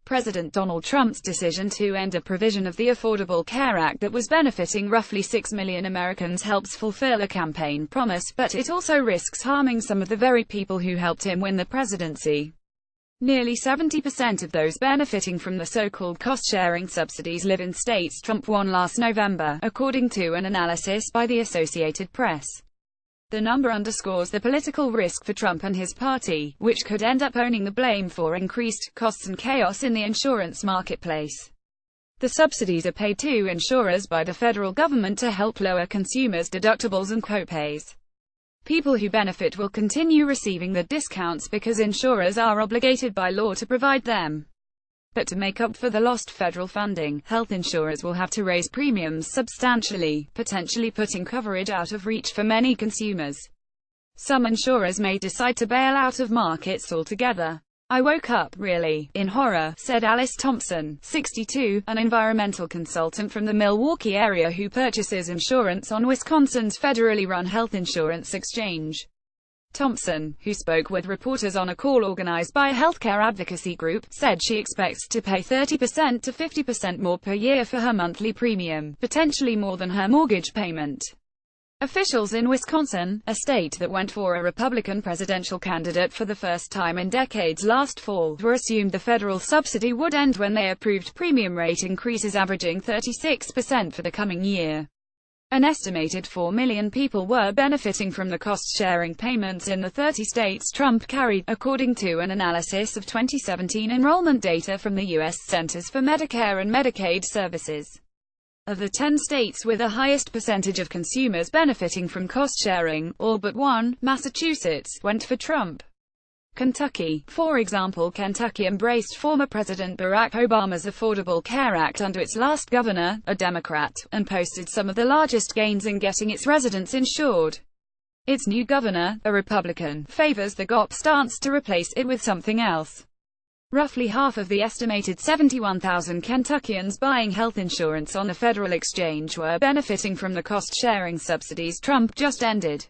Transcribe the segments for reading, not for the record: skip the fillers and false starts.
President Donald Trump's decision to end a provision of the Affordable Care Act that was benefiting roughly 6 million Americans helps fulfill a campaign promise, but it also risks harming some of the very people who helped him win the presidency. Nearly 70% of those benefiting from the so-called cost-sharing subsidies live in states Trump won last November, according to an analysis by the Associated Press. The number underscores the political risk for Trump and his party, which could end up owning the blame for increased costs and chaos in the insurance marketplace. The subsidies are paid to insurers by the federal government to help lower consumers' deductibles and copays. People who benefit will continue receiving the discounts because insurers are obligated by law to provide them. But to make up for the lost federal funding, health insurers will have to raise premiums substantially, potentially putting coverage out of reach for many consumers. Some insurers may decide to bail out of markets altogether. "I woke up, really, in horror," said Alice Thompson, 62, an environmental consultant from the Milwaukee area who purchases insurance on Wisconsin's federally run health insurance exchange. Thompson, who spoke with reporters on a call organized by a healthcare advocacy group, said she expects to pay 30% to 50% more per year for her monthly premium, potentially more than her mortgage payment. Officials in Wisconsin, a state that went for a Republican presidential candidate for the first time in decades last fall, were assumed the federal subsidy would end when they approved premium rate increases averaging 36% for the coming year. An estimated 4 million people were benefiting from the cost-sharing payments in the 30 states Trump carried, according to an analysis of 2017 enrollment data from the U.S. Centers for Medicare and Medicaid Services. Of the 10 states with the highest percentage of consumers benefiting from cost-sharing, all but one, Massachusetts, went for Trump. Kentucky, for example. Kentucky embraced former President Barack Obama's Affordable Care Act under its last governor, a Democrat, and posted some of the largest gains in getting its residents insured. Its new governor, a Republican, favors the GOP stance to replace it with something else. Roughly half of the estimated 71,000 Kentuckians buying health insurance on the federal exchange were benefiting from the cost-sharing subsidies Trump just ended.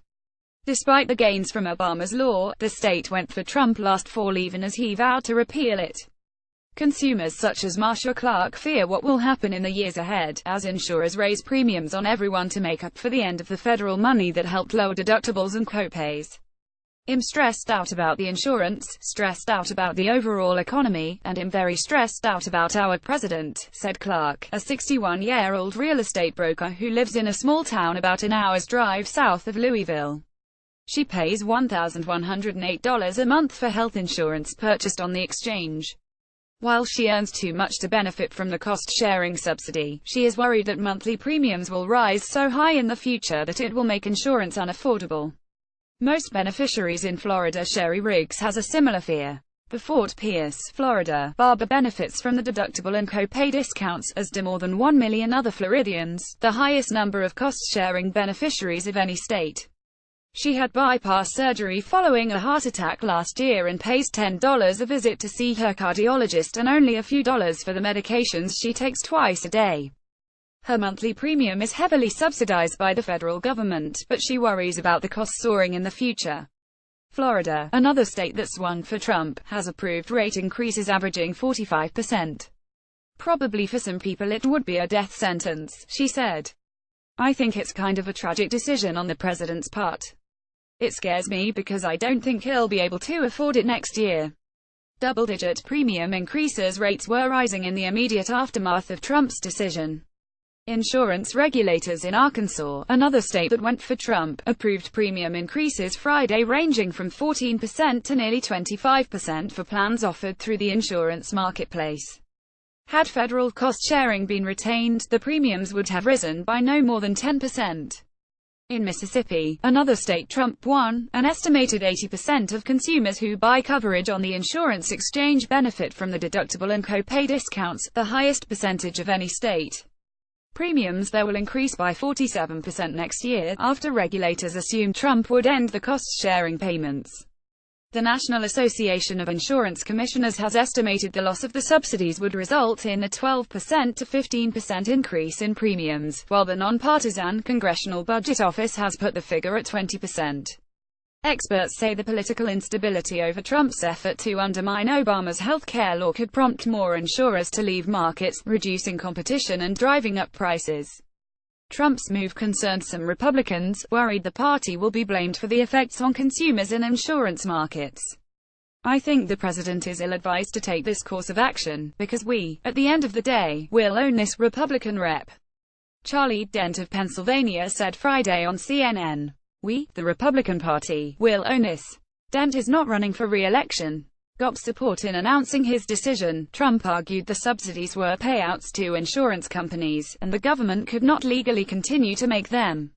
Despite the gains from Obama's law, the state went for Trump last fall even as he vowed to repeal it. Consumers such as Marsha Clark fear what will happen in the years ahead, as insurers raise premiums on everyone to make up for the end of the federal money that helped lower deductibles and copays. "I'm stressed out about the insurance, stressed out about the overall economy, and I'm very stressed out about our president," said Clark, a 61-year-old real estate broker who lives in a small town about an hour's drive south of Louisville. She pays $1,108 a month for health insurance purchased on the exchange. While she earns too much to benefit from the cost-sharing subsidy, she is worried that monthly premiums will rise so high in the future that it will make insurance unaffordable. Most beneficiaries in Florida. Sherry Riggs has a similar fear. The Fort Pierce, Florida, barber benefits from the deductible and copay discounts, as do more than 1 million other Floridians, the highest number of cost-sharing beneficiaries of any state. She had bypass surgery following a heart attack last year and pays $10 a visit to see her cardiologist and only a few dollars for the medications she takes twice a day. Her monthly premium is heavily subsidized by the federal government, but she worries about the costs soaring in the future. Florida, another state that swung for Trump, has approved rate increases averaging 45%. "Probably for some people it would be a death sentence," she said. "I think it's kind of a tragic decision on the president's part. It scares me because I don't think he'll be able to afford it next year." Double-digit premium increases rates were rising in the immediate aftermath of Trump's decision. Insurance regulators in Arkansas, another state that went for Trump, approved premium increases Friday ranging from 14% to nearly 25% for plans offered through the insurance marketplace. Had federal cost-sharing been retained, the premiums would have risen by no more than 10%. In Mississippi, another state Trump won, an estimated 80% of consumers who buy coverage on the insurance exchange benefit from the deductible and copay discounts, the highest percentage of any state. Premiums there will increase by 47% next year, after regulators assumed Trump would end the cost-sharing payments. The National Association of Insurance Commissioners has estimated the loss of the subsidies would result in a 12% to 15% increase in premiums, while the nonpartisan Congressional Budget Office has put the figure at 20%. Experts say the political instability over Trump's effort to undermine Obama's health care law could prompt more insurers to leave markets, reducing competition and driving up prices. Trump's move concerned some Republicans, worried the party will be blamed for the effects on consumers and insurance markets. I think the president is ill-advised to take this course of action, because we, at the end of the day, will own this, Republican Rep. Charlie Dent of Pennsylvania said Friday on CNN. We, the Republican Party, will own this. Dent is not running for re-election. Got support in announcing his decision. Trump argued the subsidies were payouts to insurance companies, and the government could not legally continue to make them.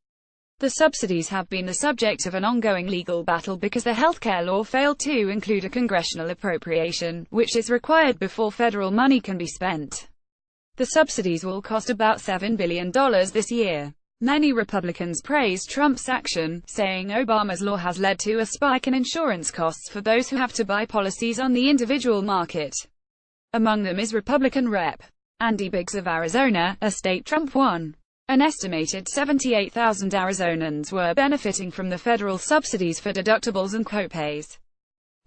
The subsidies have been the subject of an ongoing legal battle because the healthcare law failed to include a congressional appropriation, which is required before federal money can be spent. The subsidies will cost about $7 billion this year. Many Republicans praised Trump's action, saying Obama's law has led to a spike in insurance costs for those who have to buy policies on the individual market. Among them is Republican Rep. Andy Biggs of Arizona, a state Trump won. An estimated 78,000 Arizonans were benefiting from the federal subsidies for deductibles and copays.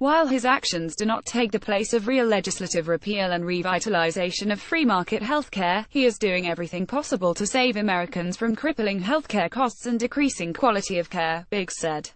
While his actions do not take the place of real legislative repeal and revitalization of free market healthcare, he is doing everything possible to save Americans from crippling healthcare costs and decreasing quality of care, Biggs said.